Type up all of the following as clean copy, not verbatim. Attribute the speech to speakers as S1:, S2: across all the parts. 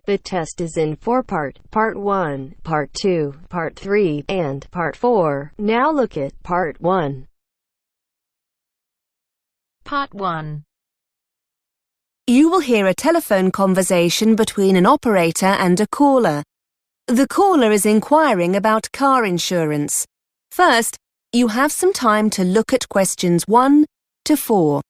S1: The test is in 4-part, Part 1, Part 2, Part 3, and Part 4. Now look at Part 1.
S2: Part 1.
S3: You will hear a telephone conversation between an operator and a caller. The caller is inquiring about car insurance. First, you have some time to look at questions 1 to 4.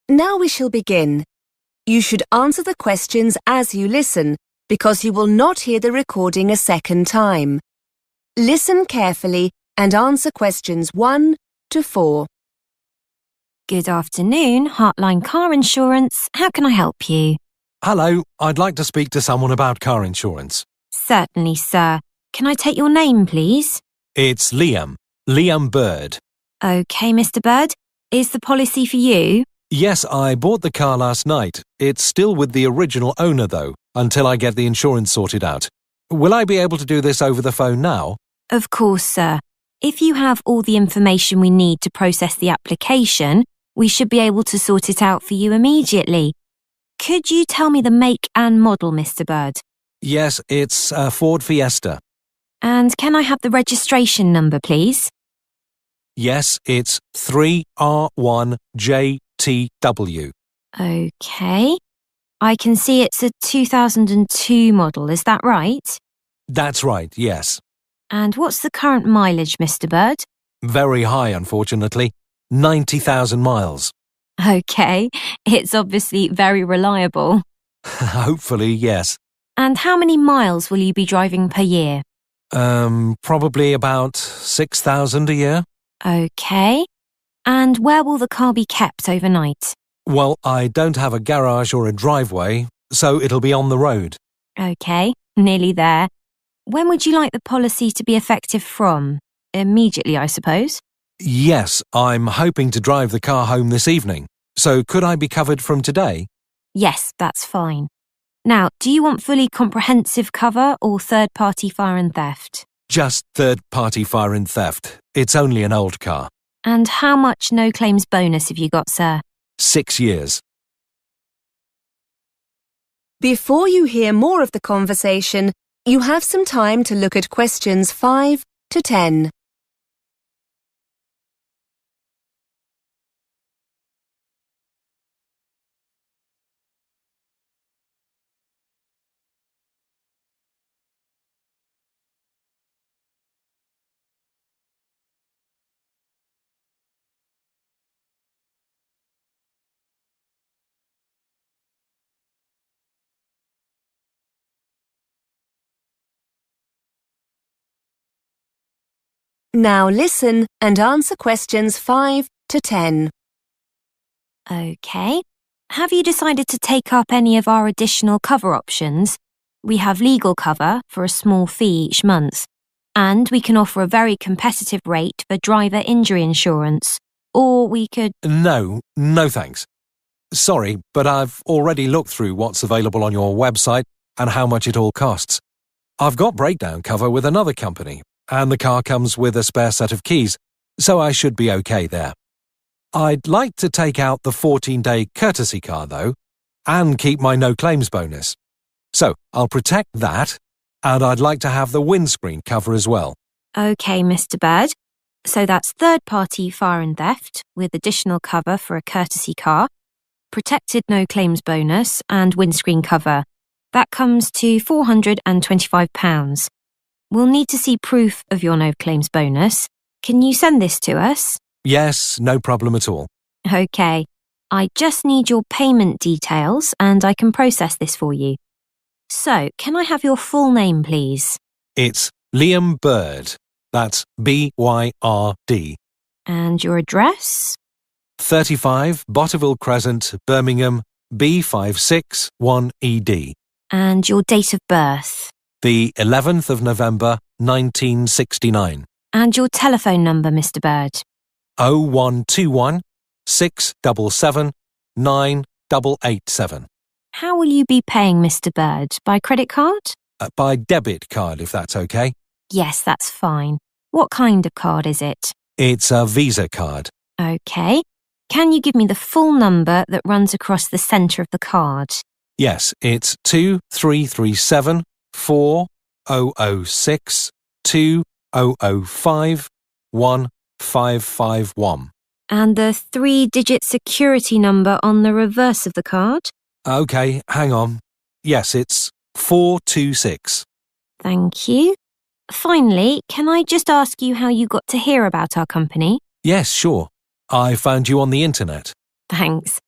S3: Now we shall begin. You should answer the questions as you listen, because you will not hear the recording a second time. Listen carefully and answer questions 1 to 4.
S2: Good afternoon, Heartline Car Insurance. How can I help you?
S4: Hello, I'd like to speak to someone about car insurance.
S2: Certainly, sir. Can I take your name, please?
S4: It's Liam Bird.
S2: OK, Mr. Bird. Is the policy for you?
S4: Yes, I bought the car last night. It's still with the original owner, though, until I get the insurance sorted out. Will I be able to do this over the phone now?
S2: Of course, sir. If you have all the information we need to process the application, we should be able to sort it out for you immediately. Could you tell me the make and model, Mr. Bird?
S4: Yes, it's a Ford Fiesta.
S2: And can I have the registration number, please?
S4: Yes, it's 3R1JTW.
S2: OK. I can see it's a 2002 model, is that right?
S4: That's right, yes.
S2: And what's the current mileage, Mr. Bird?
S4: Very high, unfortunately. 90,000 miles.
S2: OK, it's obviously very reliable.
S4: Hopefully, yes.
S2: And how many miles will you be driving per year?
S4: Probably about 6,000 a year.
S2: OK. And where will the car be kept overnight?
S4: Well, I don't have a garage or a driveway, so it'll be on the road.
S2: OK, nearly there. When would you like the policy to be effective from? Immediately, I suppose?
S4: Yes, I'm hoping to drive the car home this evening. So could I be covered from today?
S2: Yes, that's fine. Now, do you want fully comprehensive cover or third-party fire and theft?
S4: Just third-party fire and theft. It's only an old car.
S2: And how much no-claims bonus have you got, sir?
S4: 6 years.
S3: Before you hear more of the conversation, you have some time to look at questions 5 to 10. Now listen and answer questions 5 to 10.
S2: OK. Have you decided to take up any of our additional cover options? We have legal cover for a small fee each month, and we can offer a very competitive rate for driver injury insurance. Or we could...
S4: No thanks. Sorry, but I've already looked through what's available on your website and how much it all costs. I've got breakdown cover with another company, and the car comes with a spare set of keys, so I should be okay there. I'd like to take out the 14-day courtesy car, though, and keep my no-claims bonus. So I'll protect that, and I'd like to have the windscreen cover as well.
S2: OK, Mr. Bird. So that's third-party fire and theft with additional cover for a courtesy car, protected no-claims bonus and windscreen cover. That comes to £425. We'll need to see proof of your no-claims bonus. Can you send this to us?
S4: Yes, no problem at all.
S2: OK. I just need your payment details and I can process this for you. So, can I have your full name, please?
S4: It's Liam Bird. That's B-Y-R-D.
S2: And your address?
S4: 35 Botterville Crescent, Birmingham, B561ED.
S2: And your date of birth?
S4: The 11th of November, 1969.
S2: And your telephone number, Mr. Bird?
S4: 0121 677 9887.
S2: How will you be paying, Mr. Bird? By credit card?
S4: By debit card, if that's okay.
S2: Yes, that's fine. What kind of card is it?
S4: It's a Visa card.
S2: OK. Can you give me the full number that runs across the centre of the card?
S4: Yes, it's 2337 4006 2005 1551.
S2: And the 3-digit security number on the reverse of the card?
S4: OK, hang on. Yes, it's 426.
S2: Thank you. Finally, can I just ask you how you got to hear about our company?
S4: Yes, sure. I found you on the internet.
S2: Thanks.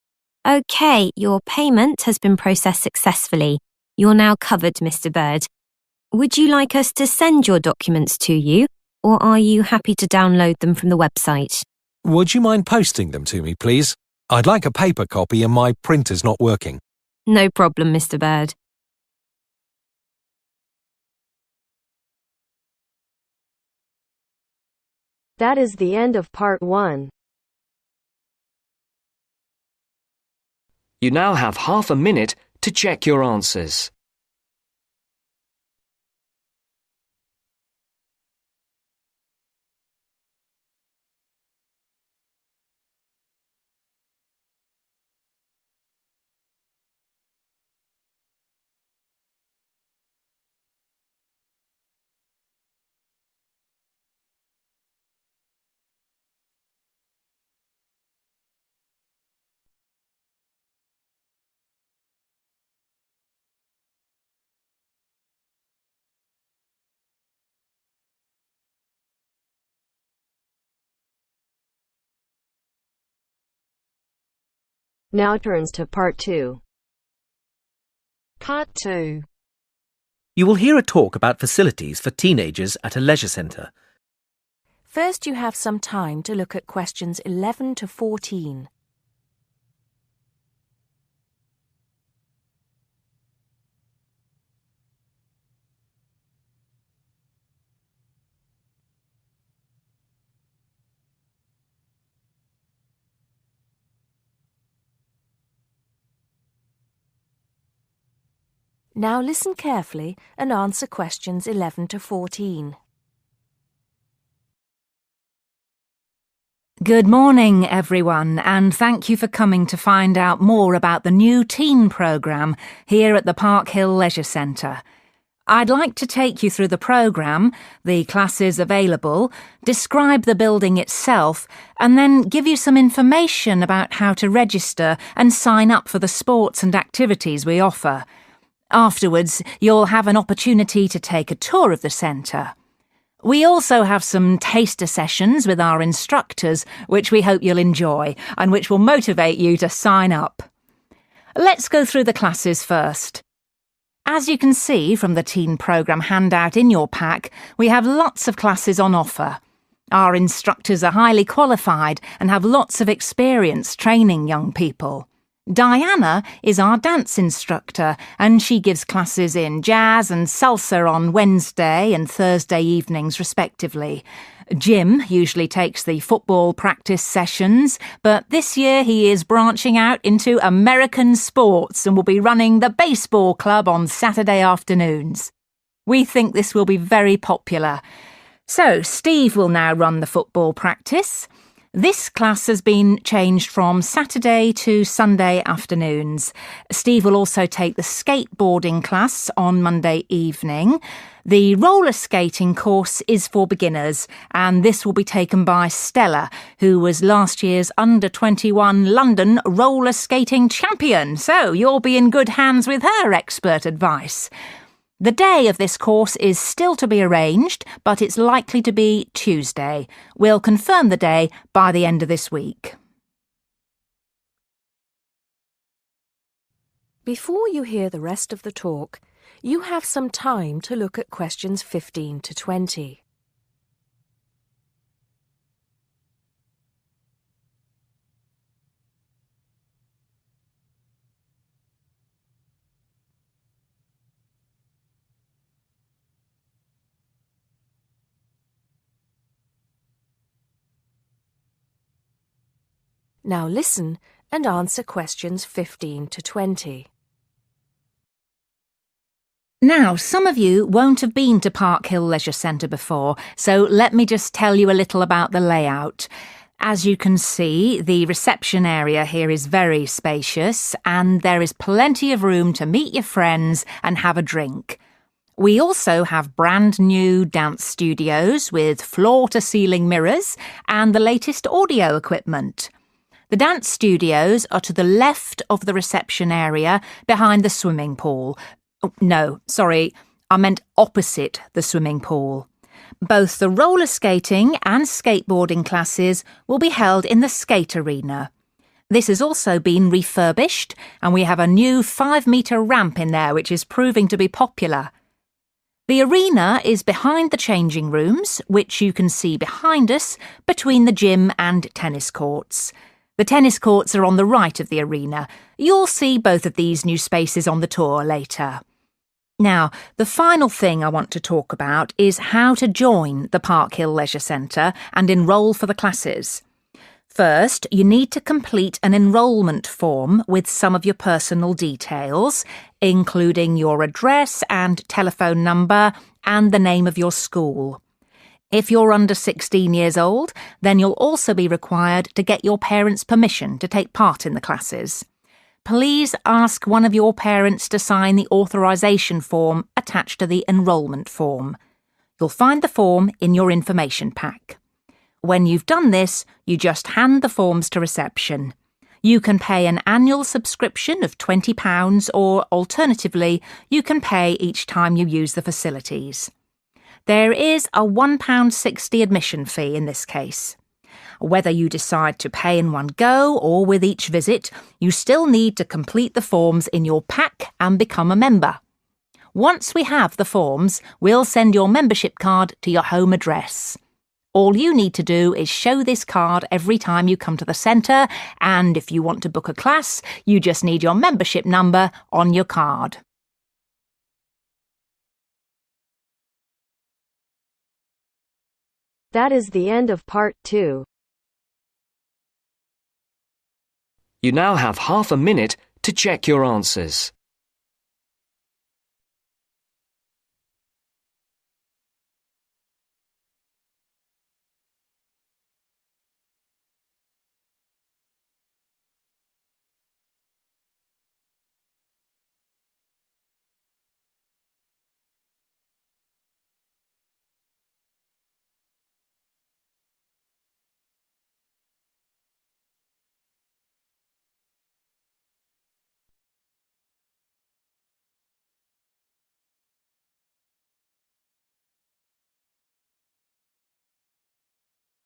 S2: OK, your payment has been processed successfully. You're now covered, Mr. Bird. Would you like us to send your documents to you, or are you happy to download them from the website?
S4: Would you mind posting them to me, please? I'd like a paper copy and my printer's not working.
S2: No problem, Mr. Bird.
S1: That is the end of part 1.
S5: You now have half a minute to check your answers.
S1: Now turns to part 2. Part 2.
S6: You will hear a talk about facilities for teenagers at a leisure centre.
S7: First, you have some time to look at questions 11 to 14. Now listen carefully and answer questions 11 to 14.
S8: Good morning, everyone, and thank you for coming to find out more about the new teen programme here at the Park Hill Leisure Centre. I'd like to take you through the programme, the classes available, describe the building itself, and then give you some information about how to register and sign up for the sports and activities we offer. Afterwards, you'll have an opportunity to take a tour of the centre. We also have some taster sessions with our instructors, which we hope you'll enjoy and which will motivate you to sign up. Let's go through the classes first. As you can see from the teen programme handout in your pack, we have lots of classes on offer. Our instructors are highly qualified and have lots of experience training young people. Diana is our dance instructor and she gives classes in jazz and salsa on Wednesday and Thursday evenings respectively. Jim usually takes the football practice sessions, but this year he is branching out into American sports and will be running the baseball club on Saturday afternoons. We think this will be very popular. So Steve will now run the football practice. This class has been changed from Saturday to Sunday afternoons. Steve will also take the skateboarding class on Monday evening. The roller skating course is for beginners, and this will be taken by Stella, who was last year's under-21 London roller skating champion. So you'll be in good hands with her expert advice. The day of this course is still to be arranged, but it's likely to be Tuesday. We'll confirm the day by the end of this week.
S7: Before you hear the rest of the talk, you have some time to look at questions 15 to 20. Now listen and answer questions 15 to 20.
S8: Now, some of you won't have been to Park Hill Leisure Centre before, so let me just tell you a little about the layout. As you can see, the reception area here is very spacious and there is plenty of room to meet your friends and have a drink. We also have brand new dance studios with floor-to-ceiling mirrors and the latest audio equipment. The dance studios are to the left of the reception area behind the swimming pool. Oh, no, sorry, I meant opposite the swimming pool. Both the roller skating and skateboarding classes will be held in the skate arena. This has also been refurbished and we have a new 5-metre ramp in there which is proving to be popular. The arena is behind the changing rooms, which you can see behind us between the gym and tennis courts. The tennis courts are on the right of the arena. You'll see both of these new spaces on the tour later. Now, the final thing I want to talk about is how to join the Park Hill Leisure Centre and enrol for the classes. First, you need to complete an enrolment form with some of your personal details, including your address and telephone number and the name of your school. If you're under 16 years old, then you'll also be required to get your parents' permission to take part in the classes. Please ask one of your parents to sign the authorisation form attached to the enrolment form. You'll find the form in your information pack. When you've done this, you just hand the forms to reception. You can pay an annual subscription of £20 or, alternatively, you can pay each time you use the facilities. There is a £1.60 admission fee in this case. Whether you decide to pay in one go or with each visit, you still need to complete the forms in your pack and become a member. Once we have the forms, we'll send your membership card to your home address. All you need to do is show this card every time you come to the centre, and if you want to book a class, you just need your membership number on your card.
S1: That is the end of part 2.
S5: You now have half a minute to check your answers.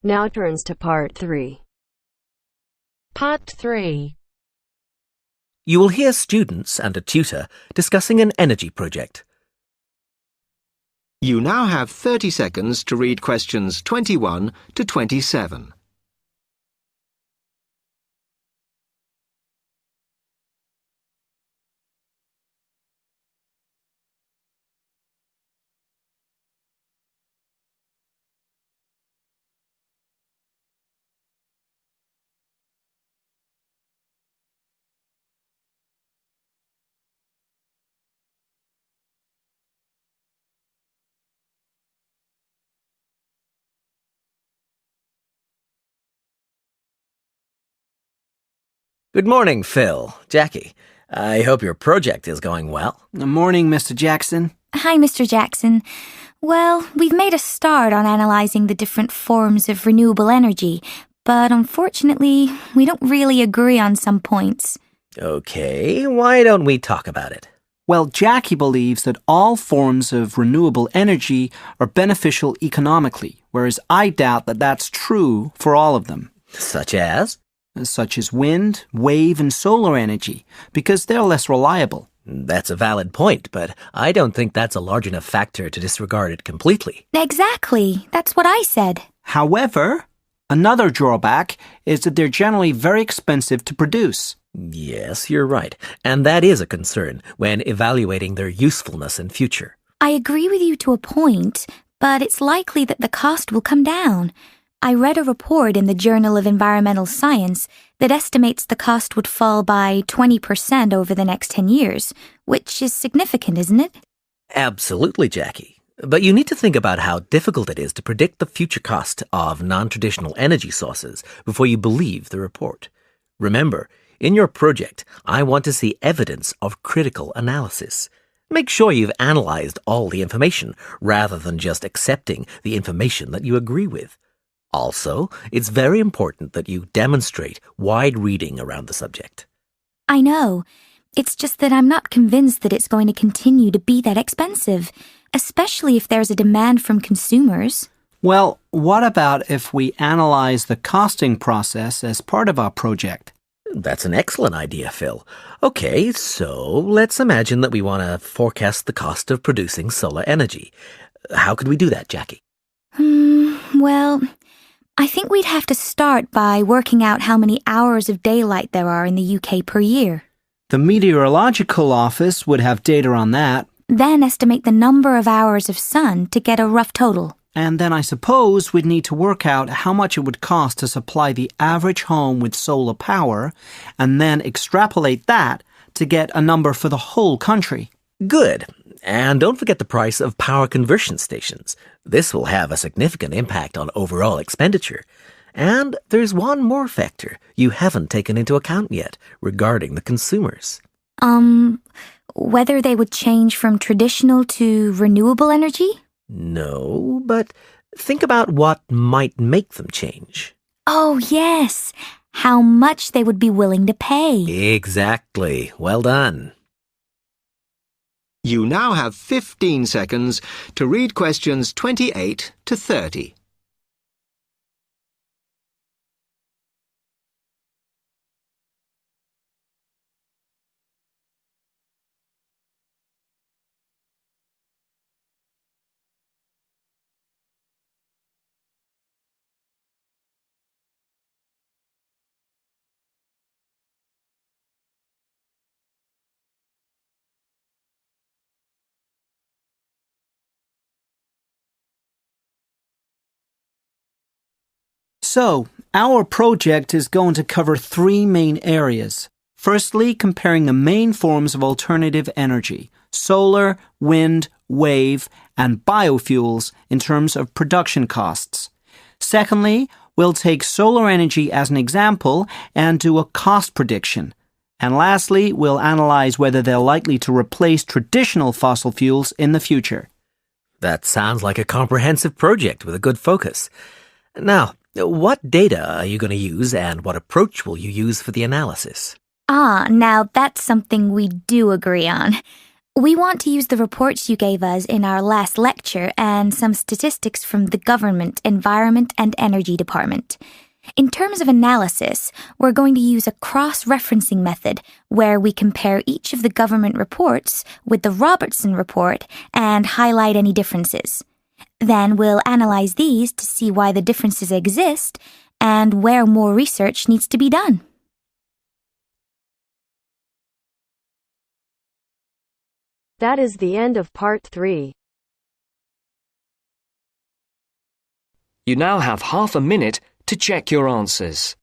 S1: Now turns to part 3.
S7: Part 3.
S6: You will hear students and a tutor discussing an energy project.
S9: You now have 30 seconds to read questions 21 to 27.
S6: Good morning, Phil. Jackie. I hope your project is going well.
S10: Good morning, Mr. Jackson.
S11: Hi, Mr. Jackson. Well, we've made a start on analysing the different forms of renewable energy, but unfortunately, we don't really agree on some points.
S6: Okay, why don't we talk about it?
S10: Well, Jackie believes that all forms of renewable energy are beneficial economically, whereas I doubt that that's true for all of them.
S6: Such as?
S10: Such as wind, wave, and solar energy, because they're less reliable.
S6: That's a valid point, but I don't think that's a large enough factor to disregard it completely.
S11: Exactly. That's what I said.
S10: However, another drawback is that they're generally very expensive to produce.
S6: Yes, you're right, and that is a concern when evaluating their usefulness in future.
S11: I agree with you to a point, but it's likely that the cost will come down. I read a report in the Journal of Environmental Science that estimates the cost would fall by 20% over the next 10 years, which is significant, isn't it?
S6: Absolutely, Jackie. But you need to think about how difficult it is to predict the future cost of non-traditional energy sources before you believe the report. Remember, in your project, I want to see evidence of critical analysis. Make sure you've analyzed all the information rather than just accepting the information that you agree with. Also, it's very important that you demonstrate wide reading around the subject.
S11: I know. It's just that I'm not convinced that it's going to continue to be that expensive, especially if there's a demand from consumers.
S10: Well, what about if we analyze the costing process as part of our project?
S6: That's an excellent idea, Phil. Okay, so let's imagine that we want to forecast the cost of producing solar energy. How could we do that, Jackie?
S11: Well, I think we'd have to start by working out how many hours of daylight there are in the UK per year.
S10: The Meteorological Office would have data on that.
S11: Then estimate the number of hours of sun to get a rough total.
S10: And then I suppose we'd need to work out how much it would cost to supply the average home with solar power, and then extrapolate that to get a number for the whole country.
S6: Good. And don't forget the price of power conversion stations. This will have a significant impact on overall expenditure. And there's one more factor you haven't taken into account yet regarding the consumers.
S11: Whether they would change from traditional to renewable energy?
S6: No, but think about what might make them change.
S11: Oh, yes. How much they would be willing to pay.
S6: Exactly. Well done.
S9: You now have 15 seconds to read questions 28 to 30.
S10: So, our project is going to cover three main areas. Firstly, comparing the main forms of alternative energy, solar, wind, wave, and biofuels in terms of production costs. Secondly, we'll take solar energy as an example and do a cost prediction. And lastly, we'll analyze whether they're likely to replace traditional fossil fuels in the future.
S6: That sounds like a comprehensive project with a good focus. Now, what data are you going to use and what approach will you use for the analysis?
S11: Now that's something we do agree on. We want to use the reports you gave us in our last lecture and some statistics from the Government, Environment and Energy Department. In terms of analysis, we're going to use a cross-referencing method where we compare each of the government reports with the Robertson report and highlight any differences. Then we'll analyze these to see why the differences exist and where more research needs to be done.
S1: That is the end of part 3.
S5: You now have half a minute to check your answers.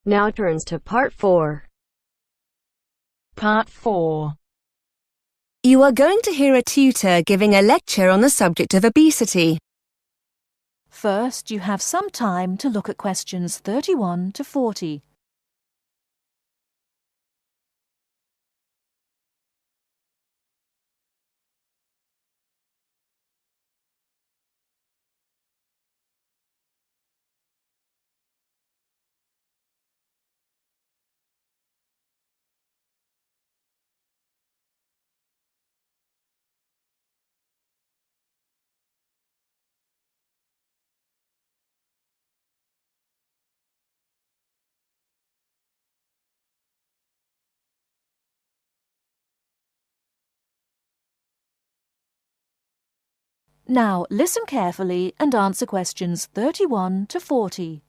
S1: Now turns to part 4.
S7: Part 4.
S3: You are going to hear a tutor giving a lecture on the subject of obesity.
S7: First, you have some time to look at questions 31 to 40. Now listen carefully and answer questions 31 to 40.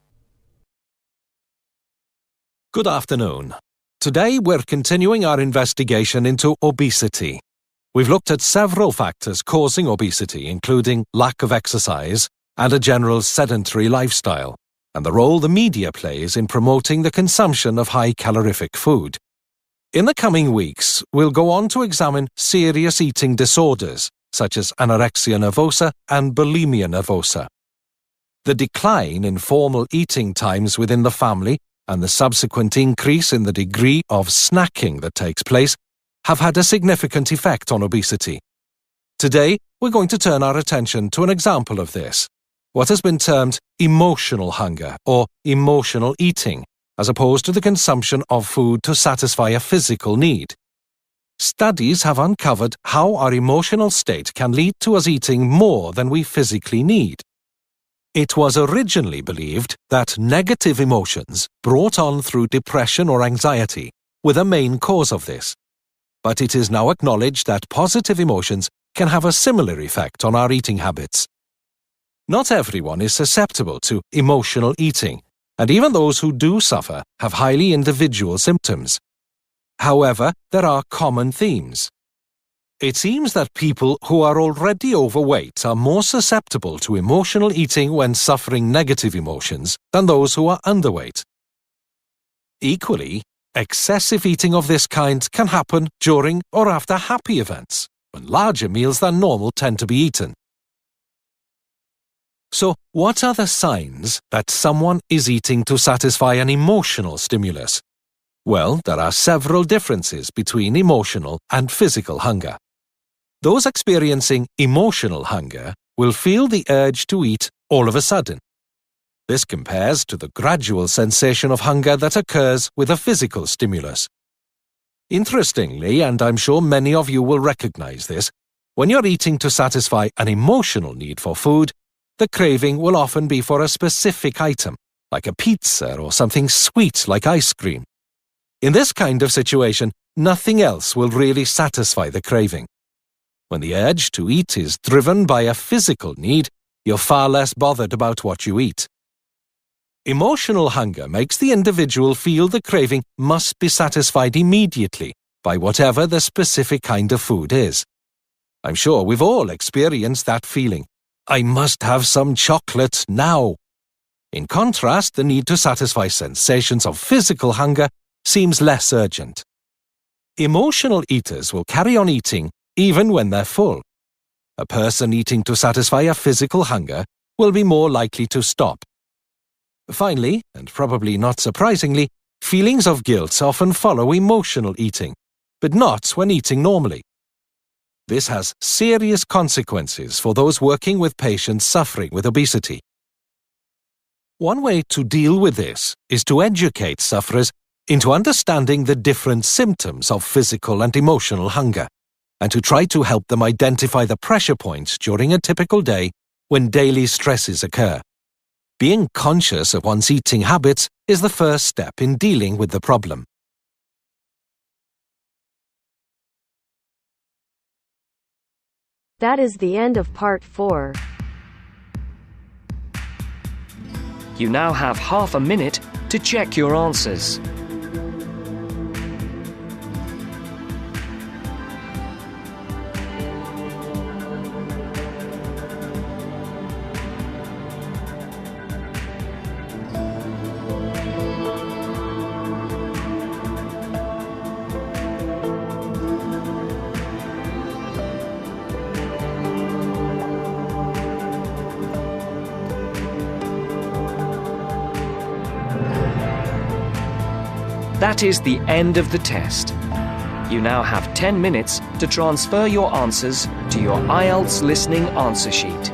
S4: Good afternoon. Today we're continuing our investigation into obesity. We've looked at several factors causing obesity, including lack of exercise and a general sedentary lifestyle, and the role the media plays in promoting the consumption of high-calorific food. In the coming weeks, we'll go on to examine serious eating disorders, such as anorexia nervosa and bulimia nervosa. The decline in formal eating times within the family and the subsequent increase in the degree of snacking that takes place have had a significant effect on obesity. Today, we're going to turn our attention to an example of this, what has been termed emotional hunger or emotional eating, as opposed to the consumption of food to satisfy a physical need. Studies have uncovered how our emotional state can lead to us eating more than we physically need. It was originally believed that negative emotions brought on through depression or anxiety were the main cause of this. But it is now acknowledged that positive emotions can have a similar effect on our eating habits. Not everyone is susceptible to emotional eating, and even those who do suffer have highly individual symptoms. However, there are common themes. It seems that people who are already overweight are more susceptible to emotional eating when suffering negative emotions than those who are underweight. Equally, excessive eating of this kind can happen during or after happy events, when larger meals than normal tend to be eaten. So, what are the signs that someone is eating to satisfy an emotional stimulus? Well, there are several differences between emotional and physical hunger. Those experiencing emotional hunger will feel the urge to eat all of a sudden. This compares to the gradual sensation of hunger that occurs with a physical stimulus. Interestingly, and I'm sure many of you will recognize this, when you're eating to satisfy an emotional need for food, the craving will often be for a specific item, like a pizza or something sweet like ice cream. In this kind of situation, nothing else will really satisfy the craving. When the urge to eat is driven by a physical need, you're far less bothered about what you eat. Emotional hunger makes the individual feel the craving must be satisfied immediately by whatever the specific kind of food is. I'm sure we've all experienced that feeling. I must have some chocolate now. In contrast, the need to satisfy sensations of physical hunger seems less urgent. Emotional eaters will carry on eating even when they're full. A person eating to satisfy a physical hunger will be more likely to stop. Finally, and probably not surprisingly, feelings of guilt often follow emotional eating, but not when eating normally. This has serious consequences for those working with patients suffering with obesity. One way to deal with this is to educate sufferers into understanding the different symptoms of physical and emotional hunger, and to try to help them identify the pressure points during a typical day when daily stresses occur. Being conscious of one's eating habits is the first step in dealing with the problem.
S1: That is the end of part 4.
S5: You now have half a minute to check your answers. That is the end of the test. You now have 10 minutes to transfer your answers to your Ielts listening answer sheet.